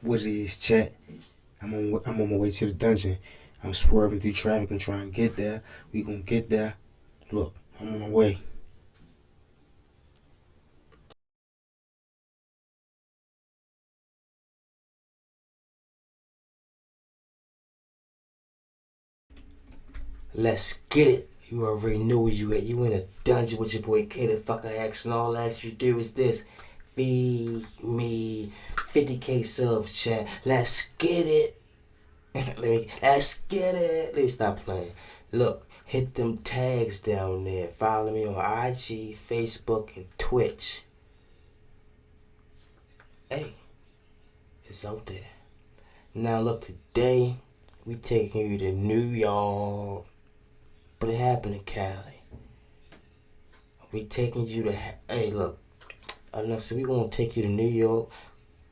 What it is, chat? I'm on my way to the dungeon. I'm swerving through traffic and trying to get there. We gonna get there. Look, I'm on my way. Let's get it. You already know where you at. You in a dungeon with your boy K the fucker X, and all that you do is this. Feed me 50K subs, chat. Let's get it. Let's get it. Let me stop playing. Look, hit them tags down there. Follow me on IG, Facebook, and Twitch. Hey, it's out there. Now look, today we taking you to New York, but it happened in Cali. We taking you to, hey look, enough, so we gonna take you to New York,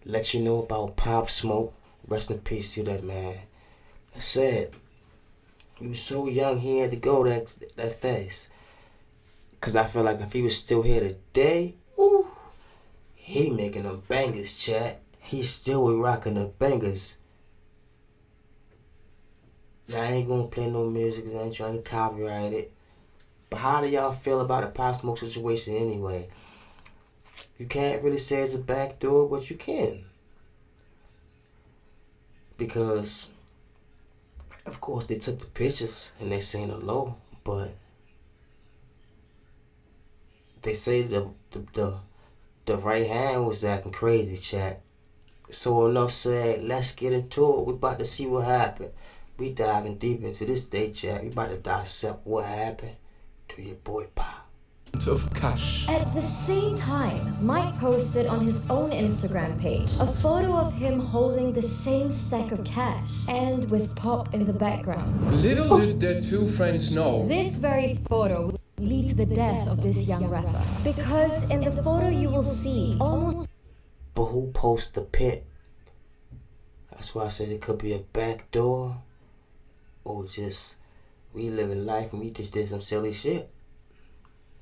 let you know about Pop Smoke. Rest in peace to that man. That's sad. He was so young, he had to go that fast. Cause I feel like if he was still here today, ooh, he making them bangers, chat. He still be rocking the bangers. Now I ain't gonna play no music cause I ain't trying to copyright it. But how do y'all feel about the Pop Smoke situation anyway? You can't really say it's a backdoor, but you can. Because, of course, they took the pictures and they saying hello, but they say the right hand was acting crazy, chat. So enough said, let's get into it. We about to see what happened. We diving deep into this day, chat. We about to dissect what happened to your boy Pop. Of cash. At the same time, Mike posted on his own Instagram page a photo of him holding the same stack of cash and with Pop in the background. Little did their two friends know. This very photo will lead to the death of this young rapper, because in the photo you will see almost. But who posts the pic? That's why I said it could be a back door, or just we living life and we just did some silly shit.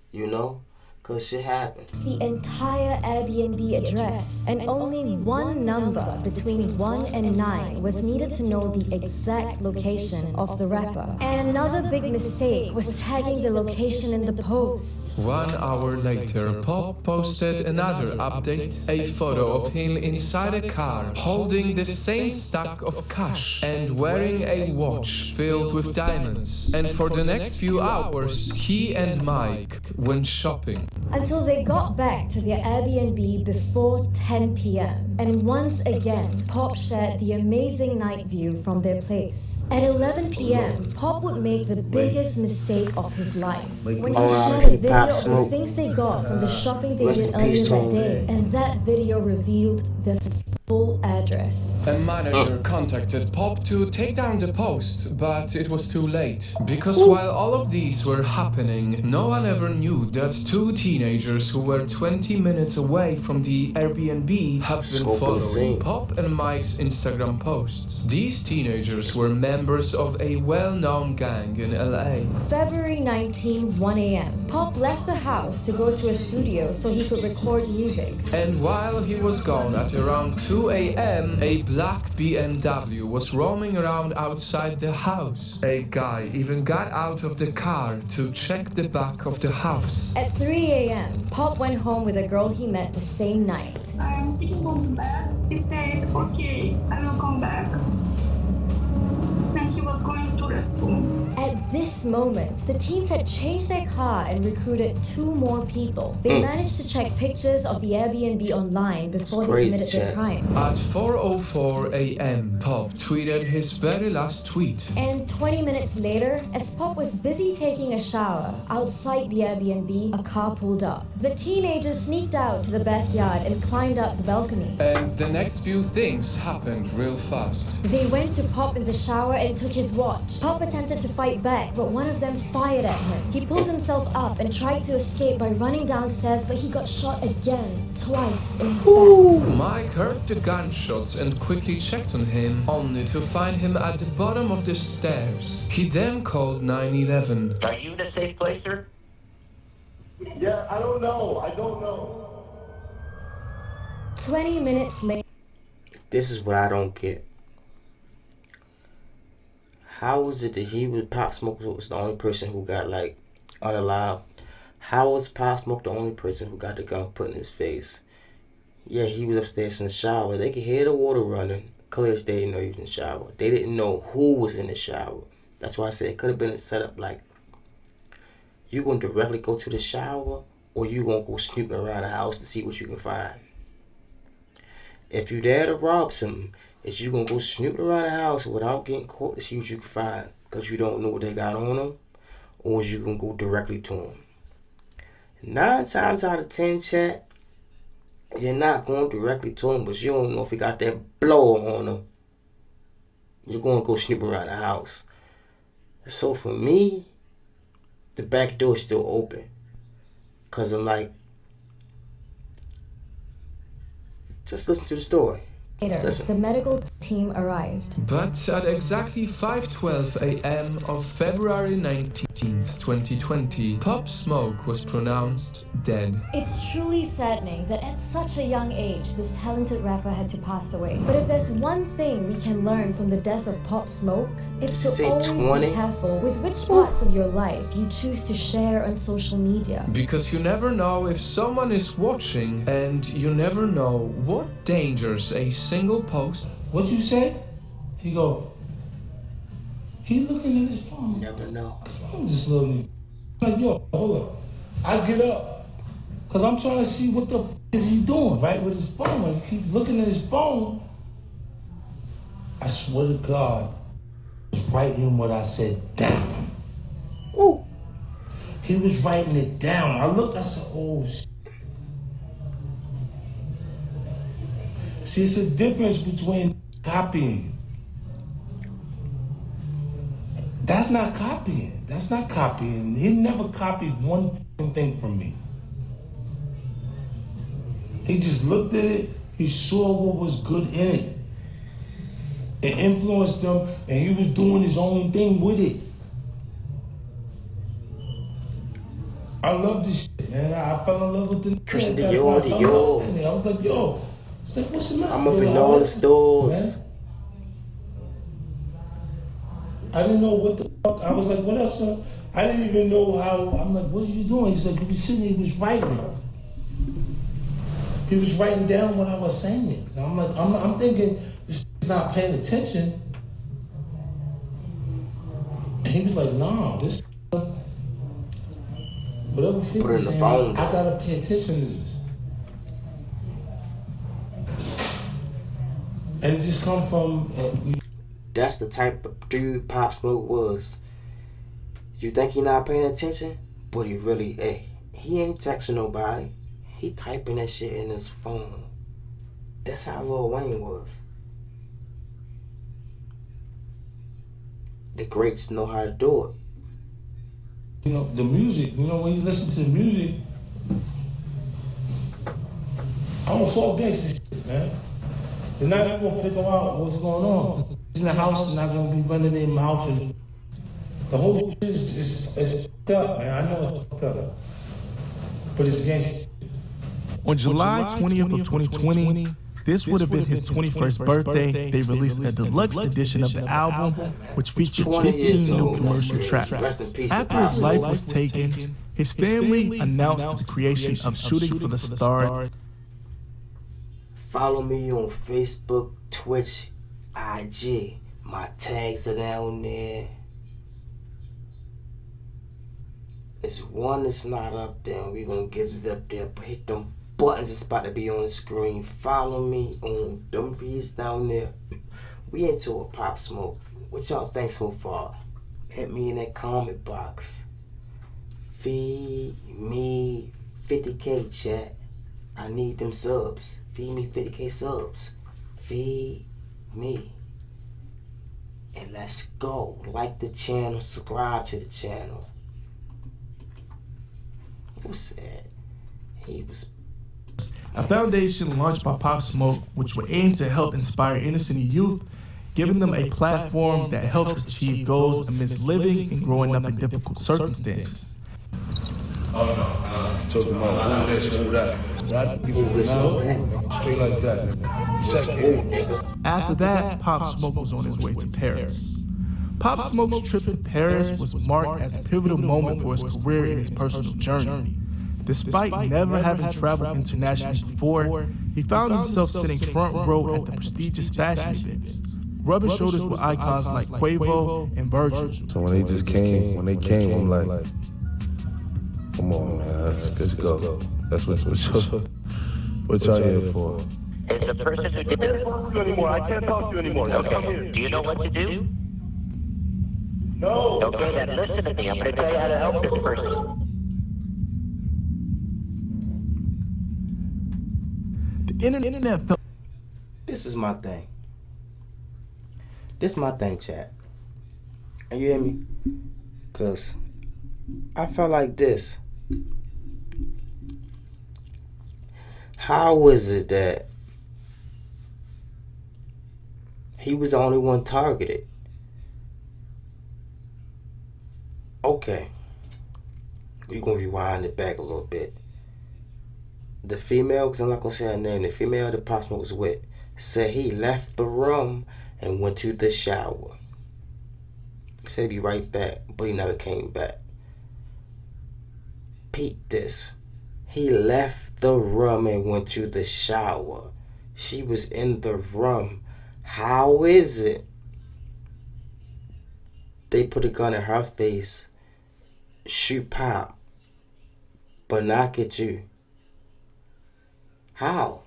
You know? Cause shit happens. The entire Airbnb address, and only one number between 1 and 9 was needed to know the exact location of the rapper. And another big mistake was tagging the location in the post. 1 hour later, Pop posted another update, a photo of him inside a car, holding the same stack of cash and wearing a watch filled with diamonds. And for the next few hours, he and Mike went shopping. Until they got back to their Airbnb before 10 p.m. And once again, Pop shared the amazing night view from their place. At 11 p.m., Pop would make the biggest mistake of his life when he shared a video of the things they got from the shopping they did earlier that day, and that video revealed the full address. A manager contacted Pop to take down the post, but it was too late. Because while all of these were happening, no one ever knew that two teenagers who were 20 minutes away from the Airbnb have been following Pop and Mike's Instagram posts. These teenagers were members of a well-known gang in LA. February 19, 1 a.m. Pop left the house to go to a studio so he could record music. And while he was gone at around 2 a.m., a black BMW was roaming around outside the house. A guy even got out of the car to check the back of the house. At 3 a.m., Pop went home with a girl he met the same night. I'm sitting on the bed. He said, okay, I will come back. And he was going to restroom. At this moment, the teens had changed their car and recruited 2 more people. They managed to check pictures of the Airbnb online before they committed their crime. At 4:04 a.m., Pop tweeted his very last tweet. And 20 minutes later, as Pop was busy taking a shower outside the Airbnb, a car pulled up. The teenagers sneaked out to the backyard and climbed up the balcony. And the next few things happened real fast. They went to Pop in the shower and took his watch. Pop attempted to fight back, but one of them fired at him. He pulled himself up and tried to escape by running downstairs, but he got shot again, twice in his back. Mike heard the gunshots and quickly checked on him, only to find him at the bottom of the stairs. He then called 911. Are you in a safe place, sir? Yeah, I don't know. 20 minutes later. This is what I don't get. How was it that Pop Smoke was the only person who got like unalive? How was Pop Smoke the only person who got the gun put in his face? Yeah, he was upstairs in the shower. They could hear the water running. Clear as day, didn't know he was in the shower. They didn't know who was in the shower. That's why I said it could have been a setup like, you gonna directly go to the shower or you gonna go snooping around the house to see what you can find. If you there to rob something, is you gonna go snooping around the house without getting caught to see what you can find because you don't know what they got on them, or is you gonna go directly to them? 9 times out of 10, chat, you're not going directly to him, but you don't know if he got that blower on him. You're going to go snoop around the house. So for me, the back door is still open. Because I'm like, just listen to the story. Later, the medical team arrived. But at exactly 5:12 a.m. of February 19th, 2020, Pop Smoke was pronounced dead. It's truly saddening that at such a young age, this talented rapper had to pass away. But if there's one thing we can learn from the death of Pop Smoke, it's to always be careful with which parts of your life you choose to share on social media. Because you never know if someone is watching, and you never know what dangers a single post. What you say? He go, he looking at his phone. You never know. I'm just looking. Like, yo, hold up. I get up. Because I'm trying to see what the is he doing, right, with his phone. Like, he keep looking at his phone. I swear to God, he was writing what I said down. Ooh. He was writing it down. I looked, I said, oh, shit. See, it's a difference between copying. That's not copying. That's not copying. He never copied one thing from me. He just looked at it. He saw what was good in it. It influenced him, and he was doing his own thing with it. I love this shit, man. I fell in love with the Christian Dior. I was like, yo. Like, what's the matter? I'm up in all the stores. Man. I didn't know what the fuck. I was like, what else? I didn't even know how. I'm like, what are you doing? He's like, he was sitting, he was writing it. He was writing down what I was saying. So I'm like, I'm thinking, this is not paying attention. And he was like, nah, this whatever Put it in the phone. I gotta pay attention to this. And it just come from... That's the type of dude Pop Smoke was. You think he not paying attention? But he really, he ain't texting nobody. He typing that shit in his phone. That's how Lil Wayne was. The greats know how to do it. You know, the music, when you listen to the music, I don't fall against this shit, man. They're not gonna figure out what's going on. In the house, they're not gonna be running their mouth, and the whole shit is fucked up, man. I know it's fucked up, but it's against. On July 20th of 2020, this would have been his 21st birthday. They released a deluxe edition of the album, which featured 15 new commercial tracks. After his life was taken, his family announced the creation of Shooting for the Stars. Follow me on Facebook, Twitch, IG. My tags are down there. It's one that's not up there. We're going to get it up there. But hit them buttons that's about to be on the screen. Follow me on them feeds down there. We into a Pop Smoke. What y'all think so far? Hit me in that comment box. Feed me 50K, chat. I need them subs. Feed me 50K subs. Feed me. And let's go. Like the channel. Subscribe to the channel. Who said he was... A foundation launched by Pop Smoke, which will aim to help inspire innocent youth, giving them a platform that helps achieve goals amidst living and growing up in difficult circumstances. Oh no, talking about who this, who that. Straight like that. Ooh, nigga. After that, Pop Smoke was on his way to Paris. Pop Smoke's trip to Paris was marked as a pivotal moment for his career and his personal journey. Despite never having traveled internationally before, he found himself sitting front row at the prestigious fashion events, rubbing shoulders with icons like Quavo and Virgil. So when they came, I'm like, come on, man, let's go. That's what y'all here for. Is the person who did this? I can't talk to you anymore. Okay. Do you know what to do? No. Okay, then listen to me. I'm going to tell you how to help this person. The internet felt. This is my thing. This is my thing, chat. And you hear me? Because I felt like this. How is it that he was the only one targeted? Okay. We're going to rewind it back a little bit. The female, because I'm not going to say her name, the female that Pop Smoke was with, said he left the room and went to the shower. He said he'd be right back, but he never came back. Peep this. He left the room and went to the shower. She was in the room. How is it they put a gun in her face, shoot Pop, but not get you? How?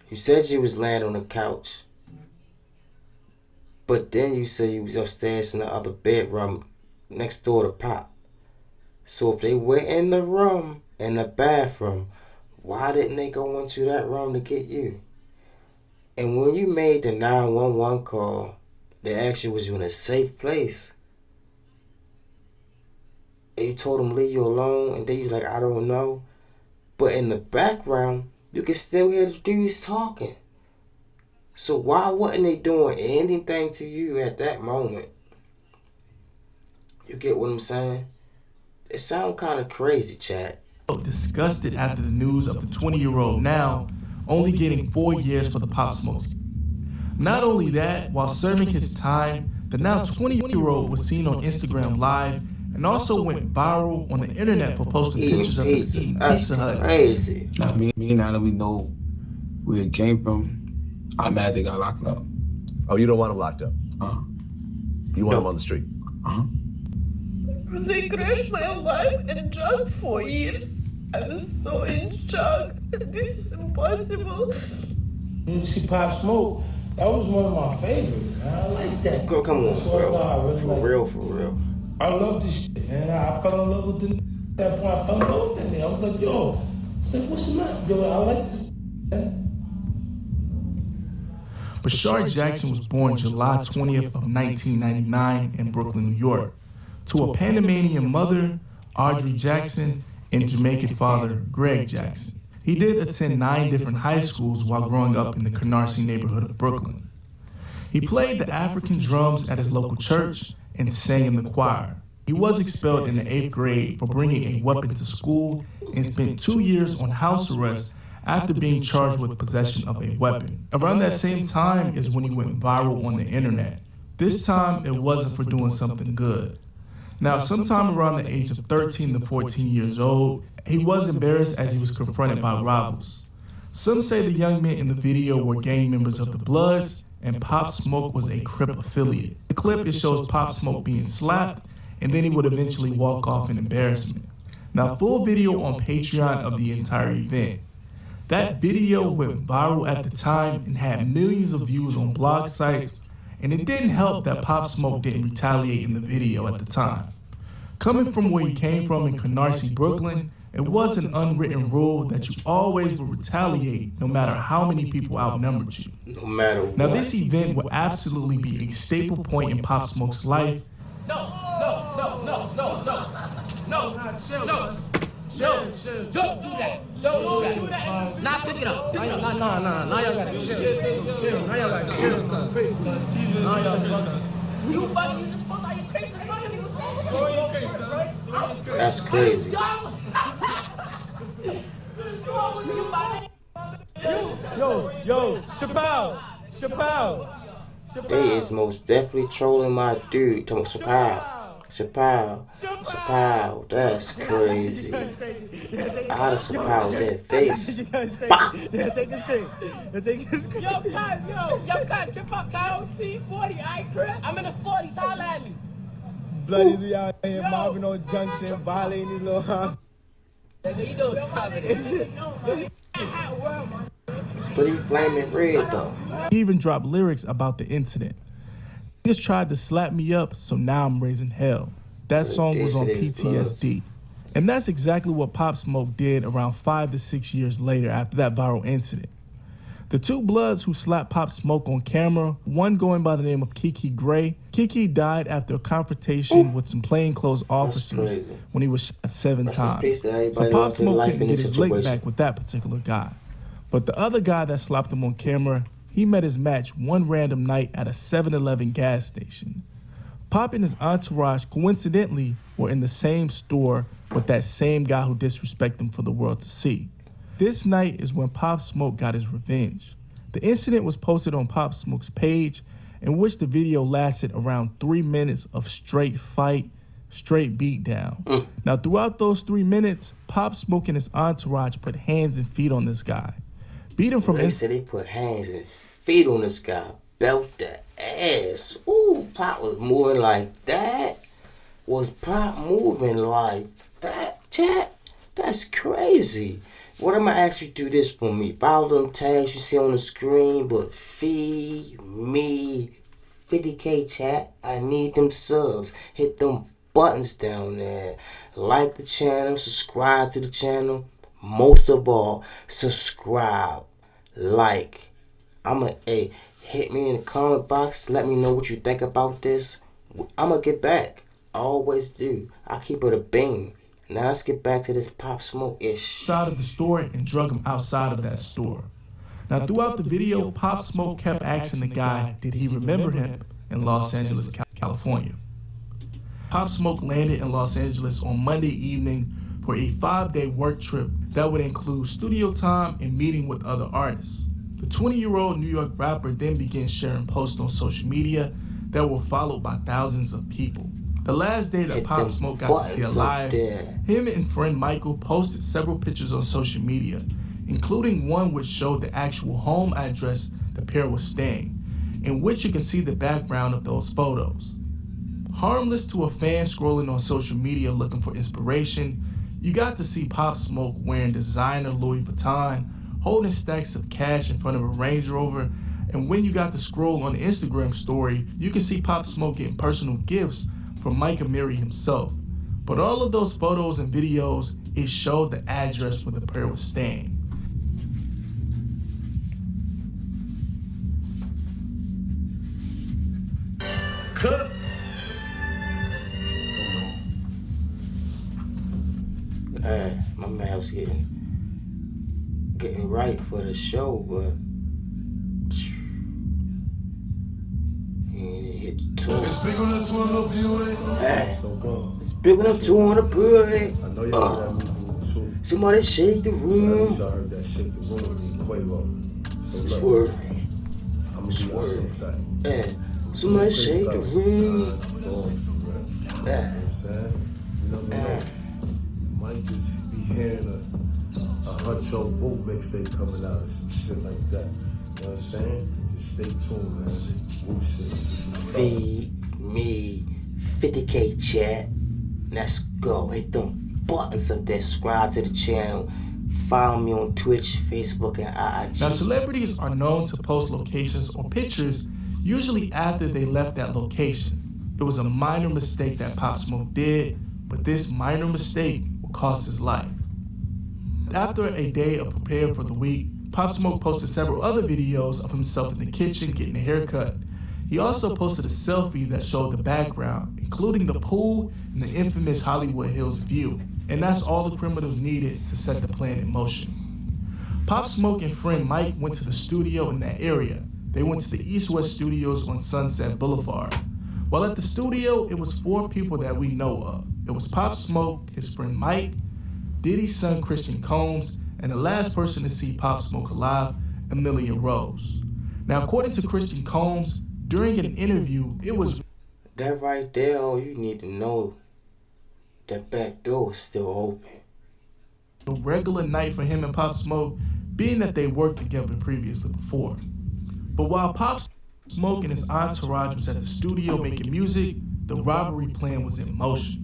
You said you was laying on the couch, but then you said you was upstairs in the other bedroom next door to Pop. So if they went in the room, in the bathroom, why didn't they go into that room to get you? And when you made the 911 call, they asked you was you in a safe place. And you told them leave you alone, and then you like, I don't know. But in the background, you can still hear the dudes talking. So why wasn't they doing anything to you at that moment? You get what I'm saying? It sounds kind of crazy, chat. Disgusted after the news of the 20-year-old now only getting 4 years for the Pop Smoke. Not only that, while serving his time, the now 20-year-old was seen on Instagram Live and also went viral on the internet for posting pictures of him eating Pizza Hut. Crazy. Now, now that we know where it came from, I'm mad they got locked up. Oh, you don't want him locked up? You want him on the street? They crashed my life in just 4 years. I was so in shock. This is impossible. You see Pop Smoke, that was one of my favorites, man. I like that. Girl, come on, bro. God, really For real. I love this shit, man. I fell in love with the that point. I fell in love with that nigga. I was like, yo, what's the matter? Yo, I like this, man. Bashar Jackson was born July 20th of 1999 in Brooklyn, New York, to a Panamanian mother, Audrey Jackson, and Jamaican father, Greg Jackson. He did attend 9 different high schools while growing up in the Canarsie neighborhood of Brooklyn. He played the African drums at his local church and sang in the choir. He was expelled in the 8th grade for bringing a weapon to school and spent 2 years on house arrest after being charged with possession of a weapon. Around that same time is when he went viral on the internet. This time, it wasn't for doing something good. Now, sometime around the age of 13 to 14 years old, he was embarrassed as he was confronted by rivals. Some say the young men in the video were gang members of the Bloods, and Pop Smoke was a Crip affiliate. The clip, it shows Pop Smoke being slapped, and then he would eventually walk off in embarrassment. Now, full video on Patreon of the entire event. That video went viral at the time and had millions of views on blog sites, and it didn't help that Pop Smoke didn't retaliate in the video at the time. Coming from where he came from in Canarsie, Brooklyn, it was an unwritten rule that you always would retaliate no matter how many people outnumbered you. No matter what. Now, this event would absolutely be a staple point in Pop Smoke's life. No. Don't do that. Don't do that. Now pick it up. No. Now y'all got to chill. Now y'all got to chill. Now y'all you buddy, you just are you crazy? That's crazy. What's wrong with you, buddy? Yo, Chappelle. They is most definitely trolling my dude. Talking Chappelle, that's crazy. Out of Chappelle, that face. Bah! Take his screen. Yo, guys, get up, Kyle. C40, alright, Chris? I'm in the 40s, holla at me. Bloody be out here, Marvin on Junction, violating these little But he flaming red though. He even dropped lyrics about the incident. Niggas tried to slap me up, so now I'm raising hell. That song was on PTSD. And that's exactly what Pop Smoke did around 5 to 6 years later after that viral incident. The two Bloods who slapped Pop Smoke on camera, one going by the name of Kiki Gray. Kiki died after a confrontation with some plainclothes officers when he was shot 7 times. So Pop Smoke couldn't get his lick back with that particular guy. But the other guy that slapped him on camera, he met his match one random night at a 7-Eleven gas station. Pop and his entourage coincidentally were in the same store with that same guy who disrespected him for the world to see. This night is when Pop Smoke got his revenge. The incident was posted on Pop Smoke's page, in which the video lasted around 3 minutes of straight fight, straight beatdown. Now throughout those 3 minutes, Pop Smoke and his entourage put hands and feet on this guy. Beat him from They said they put hands and feet on this guy. Belt the ass. Ooh, Pop was moving like that. Was Pop moving like that? Chat? That's crazy. What am I actually do this for me? Follow them tags you see on the screen, but feed me 50K chat. I need them subs. Hit them buttons down there. Like the channel, subscribe to the channel. Most of all, subscribe. Like. Hit me in the comment box. Let me know what you think about this. I'ma get back. I always do. I keep it a beam. Now let's get back to this Pop Smoke-ish. Outside of the store and drug him outside of that store. Now throughout the video, Pop Smoke kept asking the guy, did he remember him in Los Angeles, California. Pop Smoke landed in Los Angeles on Monday evening for a 5-day work trip that would include studio time and meeting with other artists. The 20-year-old New York rapper then began sharing posts on social media that were followed by thousands of people. The last day that Pop Smoke got to see alive, him and friend Michael posted several pictures on social media, including one which showed the actual home address the pair was staying, in which you can see the background of those photos. Harmless to a fan scrolling on social media looking for inspiration, you got to see Pop Smoke wearing designer Louis Vuitton, holding stacks of cash in front of a Range Rover, and when you got to scroll on the Instagram story, you can see Pop Smoke getting personal gifts from Mike Amiri himself. But all of those photos and videos, it showed the address where the pair was staying. Cut. My man was getting right for the show, but he hit the tour. It's big on that 200 Buick. It's big on that 200 Buick. Somebody shake the room. Swerve. Somebody shake the room. Might just be hearing a Huncho Boat mixtape coming out or some shit like that. You know what I'm saying? Just stay tuned, man. Feed me 50K chat. Let's go. Hit them buttons up there. Subscribe to the channel. Follow me on Twitch, Facebook, and IG. Now, celebrities are known to post locations or pictures usually after they left that location. It was a minor mistake that Pop Smoke did, but this minor mistake will cost his life. After a day of preparing for the week, Pop Smoke posted several other videos of himself in the kitchen getting a haircut. He also posted a selfie that showed the background, including the pool and the infamous Hollywood Hills view. And that's all the criminals needed to set the plan in motion. Pop Smoke and friend Mike went to the studio in that area. They went to the East West Studios on Sunset Boulevard. While at the studio, it was 4 people that we know of. It was Pop Smoke, his friend Mike, Diddy's son Christian Combs, and the last person to see Pop Smoke alive, Amelia Rose. Now, according to Christian Combs, during an interview, it was that right there. All you need to know, that back door is still open. a regular night for him and Pop Smoke, being that they worked together previously before. But while Pop Smoke and his entourage was at the studio making music, the robbery plan was in motion.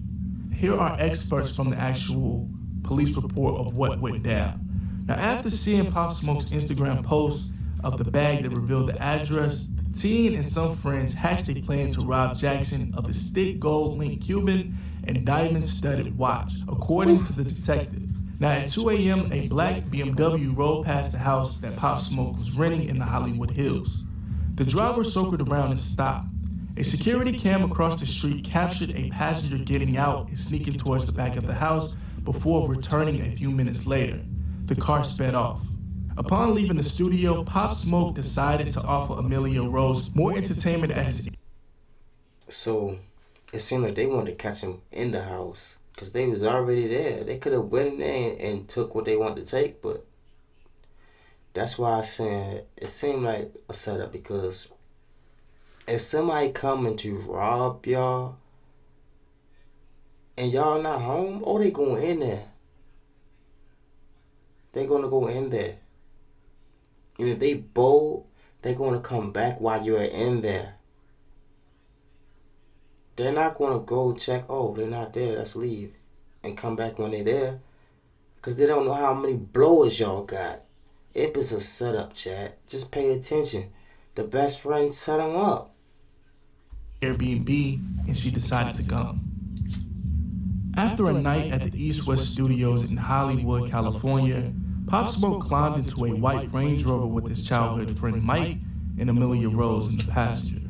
Here are experts from the actual police report of what went down. Now, after seeing Pop Smoke's Instagram post of the bag that revealed the address, the teen and some friends hatched a plan to rob Jackson of his thick gold link Cuban and diamond-studded watch, according to the detective. Now, at 2 a.m., a black BMW rolled past the house that Pop Smoke was renting in the Hollywood Hills. The driver circled around and stopped. A security cam across the street captured a passenger getting out and sneaking towards the back of the house before returning a few minutes later. The car sped off. Upon leaving the studio, Pop Smoke decided to offer Amelia Rose more entertainment at his... So, it seemed like they wanted to catch him in the house, because they was already there. They could have went in there and took what they wanted to take, but that's why I said it seemed like a setup, because if somebody coming to rob y'all and y'all not home, oh, they going in there. They gonna go in there. And if they bold, they gonna come back while you're in there. They're not gonna go check, oh, they're not there, let's leave, and come back when they're there. Because they don't know how many blowers y'all got. It is a setup, chat. Just pay attention. The best friend set them up. Airbnb, and she decided to come. After a night at the East West Studios in Hollywood, California, Pop Smoke climbed into a white Range Rover with his childhood friend Mike and Amelia Rose in the passenger.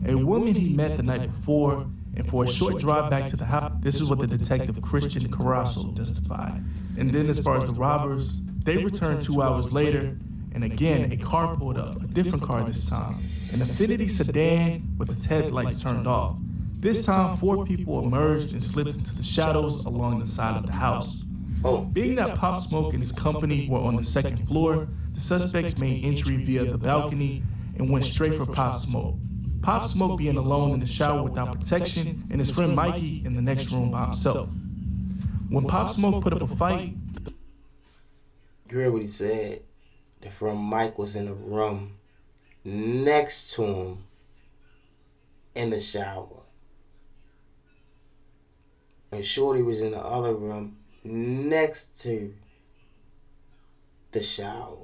A woman he met the night before, and for a short drive back to the house, this is what the detective Christian Carasso testified. And then as far as the robbers, they returned 2 hours later, and again a car pulled up, a different car this time, an Infiniti sedan with its headlights turned off. This time, 4 people emerged and slipped into the shadows along the side of the house. Being that Pop Smoke and his company were on the second floor, the suspects made entry via the balcony and went straight for Pop Smoke. Pop Smoke being alone in the shower without protection, and his friend Mikey in the next room by himself. When Pop Smoke put up a fight... You heard what he said? The friend Mike was in the room next to him in the shower. And Shorty was in the other room next to the shower.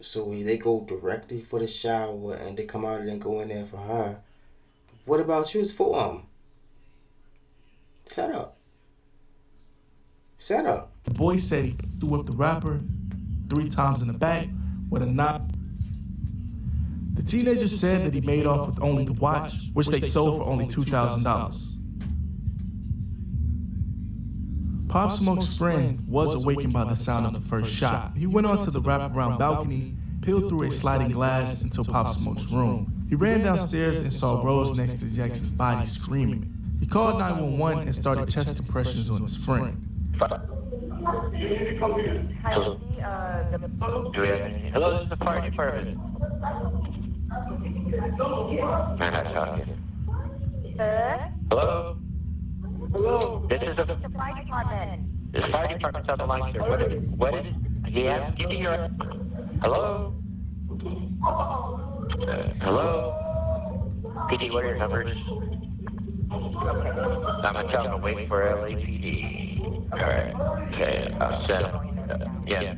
So they go directly for the shower and they come out and then go in there for her. What about you? It's for him. Set up. Set up. The boy said he threw up the rapper 3 times in the back with a knot. The teenager said that he made off with only the watch, which they sold for only $2,000. Pop Smoke's friend was awakened by the sound of the first shot. He went onto the wraparound balcony, peeled through a sliding glass into Pop Smoke's room. He ran downstairs and saw Rose next to Jackson's body screaming. He called 911 and started chest compressions on his friend. Hello, this is the fire department. Hello? Hello? This is the fire department. The fire department's on the line, sir. What is it? Yeah, give me your... Hello? Hello? PD, what are your numbers? I'm going to tell them to wait for LAPD. All right. Okay, I'll send them. Yeah,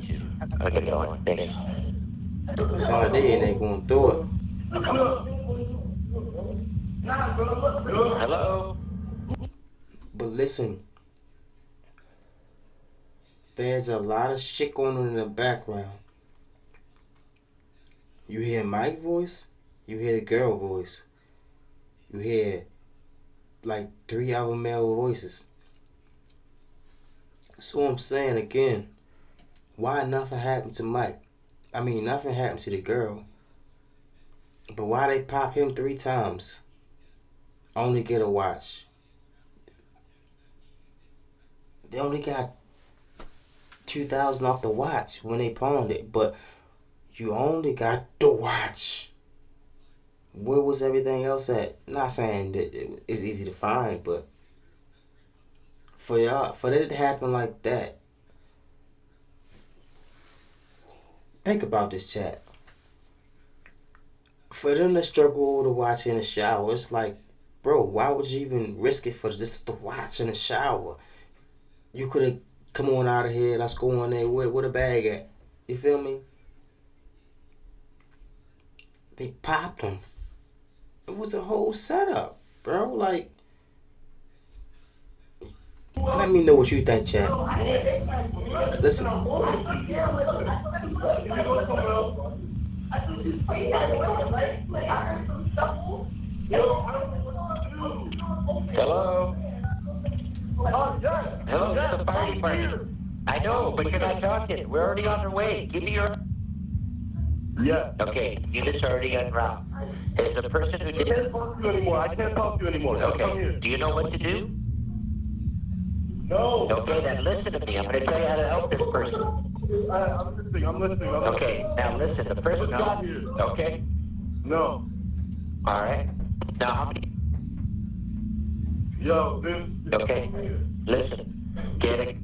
I'll get going. Thanks. That's all they ain't going through it. Hello? But listen, there's a lot of shit going on in the background. You hear Mike's voice, you hear the girl voice, you hear like 3 other male voices. So I'm saying again, why nothing happened to Mike? I mean, nothing happened to the girl. But why they pop him 3 times? Only get a watch. They only got $2,000 off the watch when they pawned it, but you only got the watch. Where was everything else at? Not saying that it's easy to find, but for it to happen like that, think about this, chat. For them to struggle to watch in the shower, it's like, bro, why would you even risk it for just to watch in the shower? You could have come on out of here. Let's go on there. Where the bag at? You feel me? They popped him. It was a whole setup, bro. Like, let me know what you think, chat. Listen. Hello? Hello, this is the fire department. I know, but you're not talking. We're already on our way. Give me your... Yeah. Okay, unit's already en route. Is the person who did... I can't talk to you anymore. I can't talk to you anymore. Okay, do you know what to do? No. Okay, then listen to me. I'm going to tell you how to help this person. I'm listening. Okay, now listen. The person... No. Okay? No. All right. Now, how many... Yo, this... Okay, listen. Get it.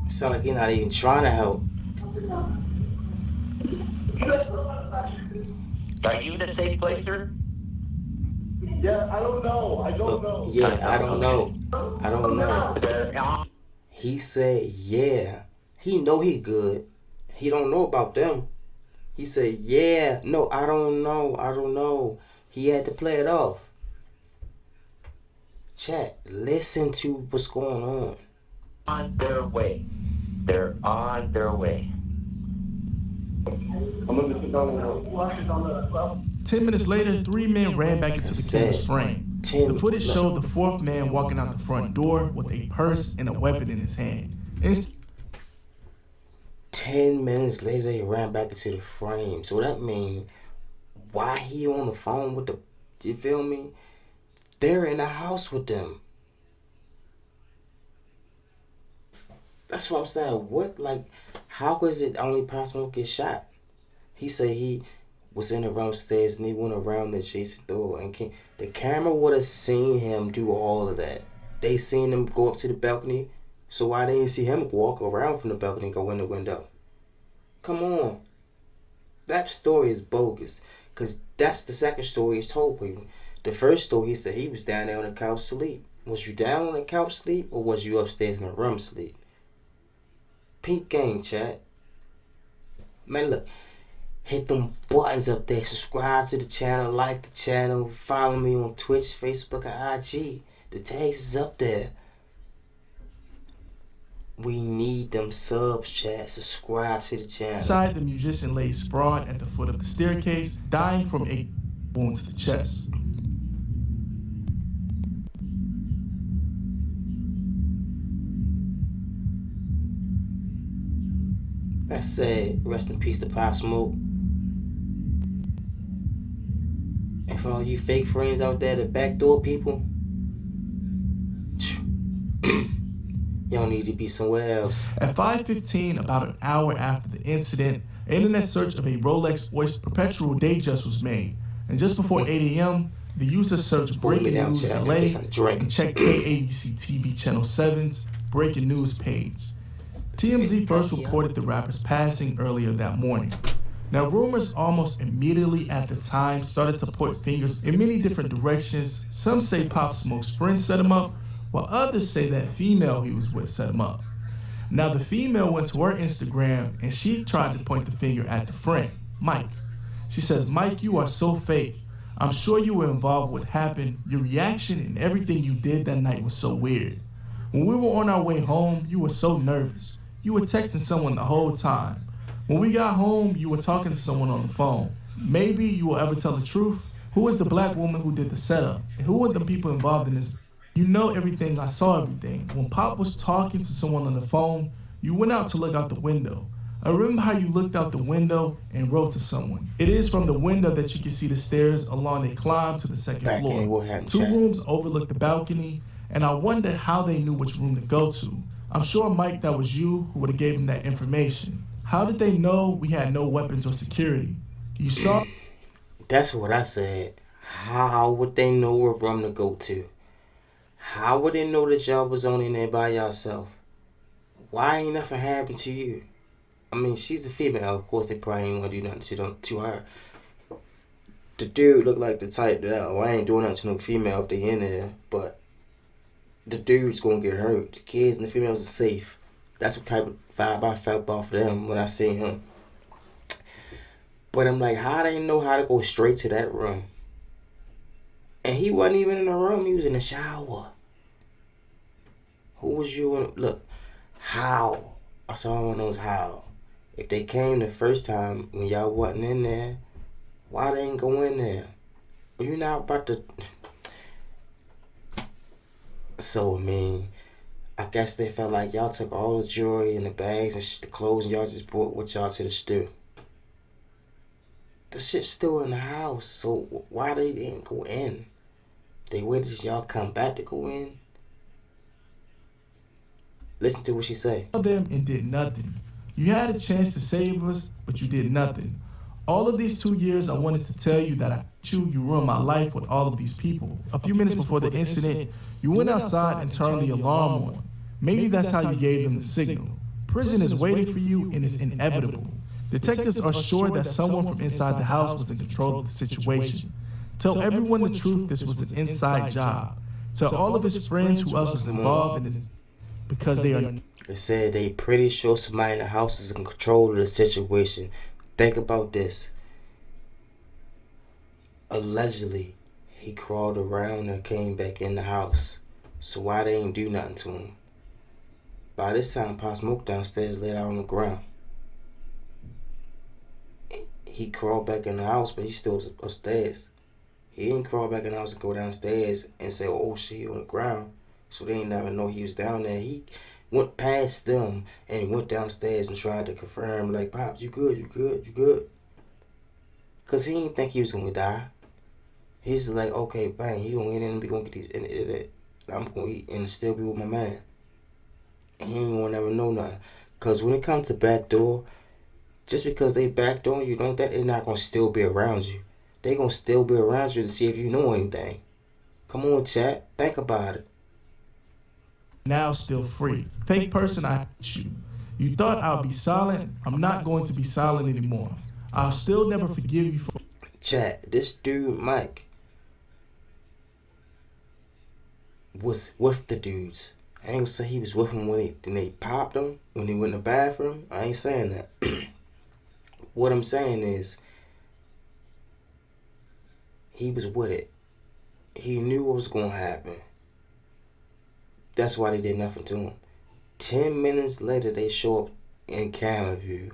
Sound like you're not even trying to help. Are you in a safe place, sir? Yeah, I don't know. I don't know. Yeah, I don't know. He said, yeah. He know he good. He don't know about them. He said, yeah. No, I don't know. He had to play it off. Chat, listen to what's going on. On their way. They're on their way. I'm going to sit down and 10 minutes later, 3 men ran back into the killer's frame. The footage showed the 4th man walking out the front door with a purse and a weapon in his hand. 10 minutes later, they ran back into the frame. So that means, why he on the phone with the... You feel me? They're in the house with them. That's what I'm saying. What, like, how is it only Pop Smoke get shot? He said he was in the room stairs and he went around the Jason door. And the camera would have seen him do all of that. They seen him go up to the balcony. So why they didn't see him walk around from the balcony and go in the window? Come on. That story is bogus. Because that's the second story he's told people. The first story, he said he was down there on the couch sleep. Was you down on the couch sleep or was you upstairs in the room sleep? Pink game, chat. Man, look. Hit them buttons up there. Subscribe to the channel. Like the channel. Follow me on Twitch, Facebook, and IG. The tags is up there. We need them subs, chat. Subscribe to the channel. Inside, the musician lay sprawled at the foot of the staircase, dying from a wound to the chest. That said, rest in peace to Pop Smoke. And for all you fake friends out there, the backdoor people, you don't need to be somewhere else. At 5:15, about an hour after the incident, an internet search of a Rolex Oyster Perpetual Datejust was made. And just before 8 a.m., the user searched Breaking News LA and checked KABC TV Channel 7's Breaking News page. TMZ first reported the rapper's passing earlier that morning. Now, rumors almost immediately at the time started to point fingers in many different directions. Some say Pop Smoke's friend set him up, while others say that female he was with set him up. Now, the female went to her Instagram and she tried to point the finger at the friend, Mike. She says, "Mike, you are so fake. I'm sure you were involved with what happened. Your reaction and everything you did that night was so weird. When we were on our way home, you were so nervous. You were texting someone the whole time. When we got home, you were talking to someone on the phone. Maybe you will ever tell the truth. Who was the black woman who did the setup? And who were the people involved in this? You know everything. I saw everything. When Pop was talking to someone on the phone, you went out to look out the window. I remember how you looked out the window and wrote to someone. It is from the window that you can see the stairs along they climb to the second floor. 2 rooms overlook the balcony, and I wonder how they knew which room to go to. I'm sure, Mike, that was you who would have gave him that information. How did they know we had no weapons or security? You saw... That's what I said. How would they know what room to go to? How would they know that y'all was only in there by yourself? Why ain't nothing happened to you? I mean, she's a female. Of course, they probably ain't gonna do nothing to her. The dude looked like the type that, I ain't doing nothing to no female if they in there. But the dude's gonna get hurt. The kids and the females are safe. That's what type of vibe I felt off of them when I seen him. But I'm like, how they know how to go straight to that room? And he wasn't even in the room. He was in the shower. Who was you? Look, how? I saw one of those how. If they came the first time when y'all wasn't in there, why they ain't go in there? Well, you not about to... So, I mean, I guess they felt like y'all took all the jewelry and the bags and the clothes and y'all just brought with y'all to the stew. The shit's still in the house, so why they didn't go in? They waited till y'all come back to go in? Listen to what she say. ...them and did nothing. You had a chance to save us, but you did nothing. All of these 2 years, I wanted to tell you that you ruined my life with all of these people. A few minutes before the incident, you went outside and turned the alarm on. Maybe that's how you gave them the signal. Prison is waiting for you and it's inevitable. Detectives are sure that someone from inside the house was in control of the situation. Tell everyone the truth, this was an inside job. Tell all of his friends who else was involved in this, because they are... They said they pretty sure somebody in the house is in control of the situation. Think about this. Allegedly, he crawled around and came back in the house. So why they ain't do nothing to him? By this time, Pop Smoke downstairs laid out on the ground. He crawled back in the house, but he still was upstairs. He didn't crawl back in the house and go downstairs and say, oh shit, he on the ground. So they ain't never know he was down there. He went past them and went downstairs and tried to confirm, like, Pops, you good, you good, you good. Because he didn't think he was going to die. He's like, okay, bang, he going to get in and we going to get these, I'm going to eat and still be with my man. And he ain't going to never know nothing. Because when it comes to backdoor, just because they backdoor you, don't that they're not going to still be around you. They going to still be around you to see if you know anything. Come on, chat. Think about it. Now still free. Fake person, I hate you. You thought I'll be silent? I'm not going to be silent anymore. I'll still never forgive you for... Chat, this dude, Mike, was with the dudes. I ain't gonna say he was with them when they popped him, when they went in the bathroom. I ain't saying that. What I'm saying is, he was with it. He knew what was gonna happen. That's why they did nothing to him. 10 minutes later, they show up in camera view,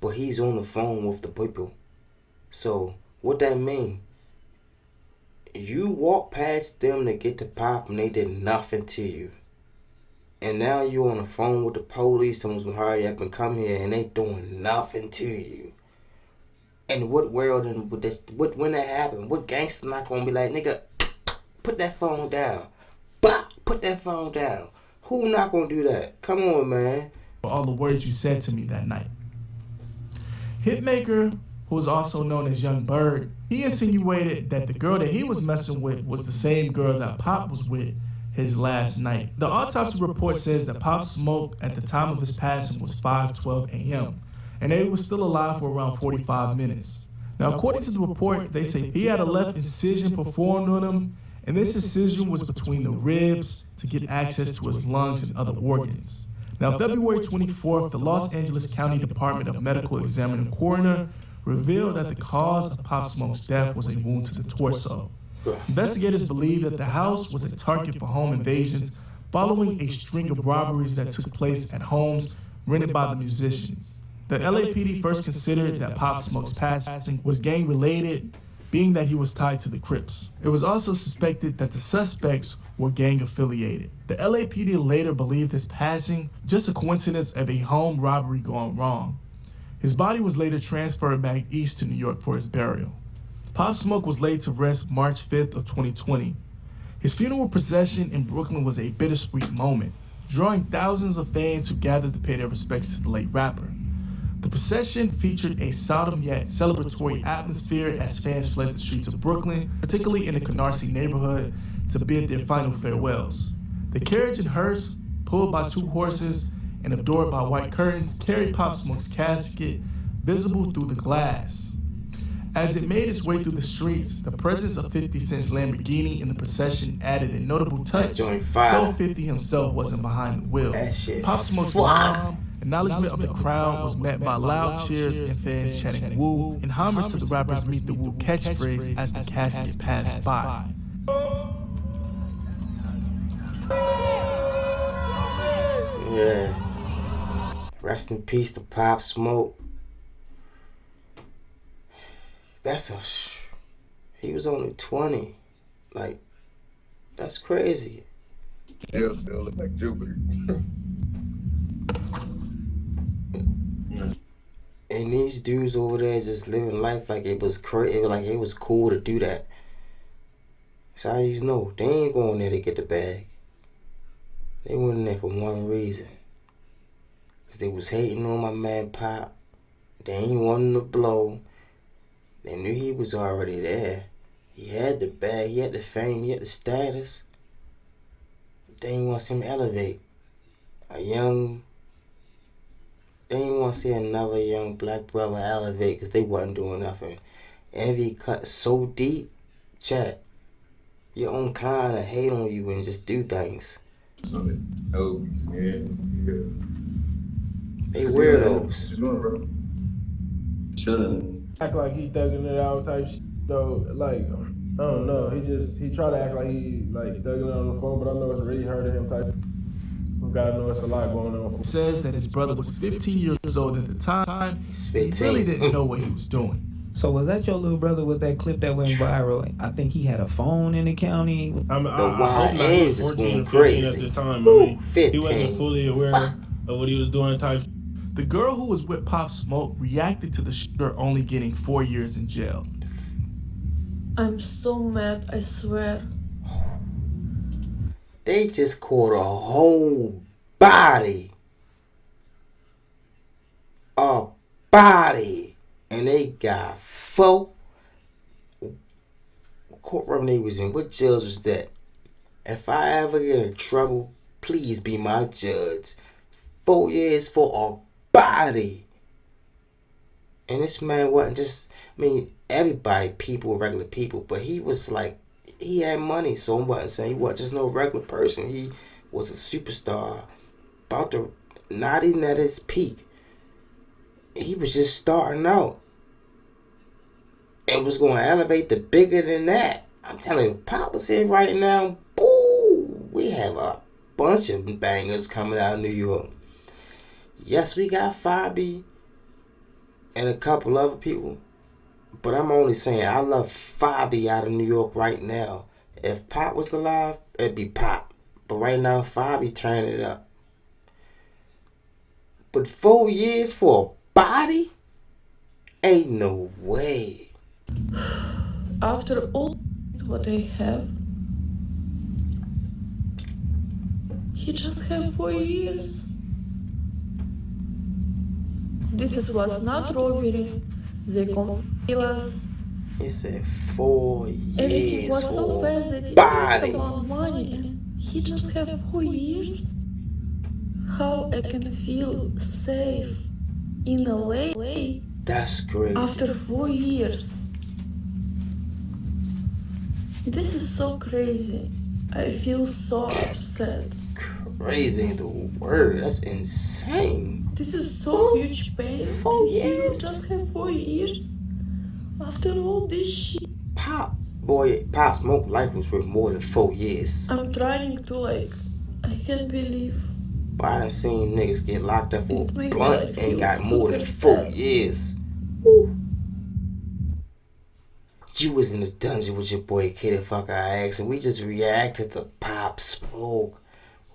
but he's on the phone with the people. So, what that mean? You walk past them to get to Pop and they did nothing to you. And now you're on the phone with the police, someone's gonna hurry up and come here and they doing nothing to you. And what world and when that happen, what gangster not gonna be like, nigga, put that phone down. Bah, put that phone down. Who not gonna do that? Come on, man. For all the words you said to me that night. Hitmaker, who is also known as Young Bird, he insinuated that the girl that he was messing with was the same girl that Pop was with his last night. The autopsy report says that Pop Smoke at the time of his passing was 5:12 a.m. and they were still alive for around 45 minutes. Now, according to the report, they say he had a left incision performed on him, and this incision was between the ribs to get access to his lungs and other organs. Now, February 24th, the Los Angeles County Department of Medical Examiner Coroner revealed that the cause of Pop Smoke's death was a wound to the torso. Investigators believe that the house was a target for home invasions following a string of robberies that took place at homes rented by the musicians. The LAPD first considered that Pop Smoke's passing was gang-related, being that he was tied to the Crips. It was also suspected that the suspects were gang-affiliated. The LAPD later believed his passing just a coincidence of a home robbery gone wrong. His body was later transferred back east to New York for his burial. Pop Smoke was laid to rest March 5th of 2020. His funeral procession in Brooklyn was a bittersweet moment. drawing thousands of fans who gathered to pay their respects to the late rapper. The procession featured a solemn yet celebratory atmosphere as fans fled the streets of Brooklyn, particularly in the Canarsie neighborhood, to bid their final farewells. The carriage and hearse, pulled by 2 horses and adored by white curtains, carried Pop Smoke's casket visible through the glass. As it made its way through the streets, the presence of 50 Cent's Lamborghini in the procession added a notable touch, though 50 himself wasn't behind the wheel. Pop Smoke's calm acknowledgement of the crowd was met by loud cheers and fans chanting "woo" in homage to the rapper's "Meet the Woo" catchphrase as the casket passed by. Yeah. Rest in peace to Pop Smoke. He was only 20. Like, that's crazy. Still look like Jupiter. And these dudes over there just living life like it was crazy, like it was cool to do that. So how you know they ain't going there to get the bag. They went in there for one reason. Cause they was hating on my man Pop. They ain't wanting to blow. They knew he was already there. He had the bag, he had the fame, he had the status. They ain't want to see him elevate. They ain't want to see another young black brother elevate because they wasn't doing nothing. Envy cut so deep, chat. Your own kind of hate on you and just do things. They weirdos. Act like he thugging it out type shit though. Like, I don't know. He try to act like he like thugging it on the phone, but I know it's really hurting him type. God knows it's a lot going on. He says that his brother was 15 years old at the time. He really didn't know what he was doing. So was that your little brother with that clip that went viral? I think he had a phone in the county. The YNs is going crazy. At this time. I mean, 15. He wasn't fully aware of what he was doing type. The girl who was with Pop Smoke reacted to the shooter only getting 4 years in jail. I'm so mad, I swear. They just caught a whole body. A body. And they got 4. What courtroom they was in? What judge was that? If I ever get in trouble, please be my judge. 4 years for a body. And this man wasn't just, I mean, everybody, people, regular people, but he was like, he had money, so I wasn't saying he wasn't just no regular person. He was a superstar, about to, not even at his peak. He was just starting out. And was going to elevate the bigger than that. I'm telling you, Pop was here right now. Boo! We have a bunch of bangers coming out of New York. Yes, we got Fabi and a couple other people. But I'm only saying I love Fabi out of New York right now. If Pop was alive, it'd be Pop. But right now, Fabi turning it up. But 4 years for a body? Ain't no way. After all what I have, he just have 4 years. This was not robbery. They come kill us. He said 4 years. Everything was so fast that body. It was about money, and he just have 4 years. How I can feel safe in LA? That's crazy. After 4 years. This is so crazy. I feel so upset. Crazy ain't the word. That's insane. This is so huge pain. 4 years. You just have 4 years. After all this shit. Pop Smoke life was worth more than 4 years. I'm trying to I can't believe. But I done seen niggas get locked up for a blunt and got more than 4 years. Woo. You was in the dungeon with your boy Kid Fucker X, and we just reacted to Pop Smoke.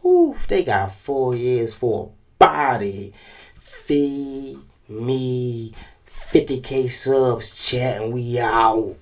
Ooh, they got 4 years for a body. Feed me 50K subs, chat, and we out.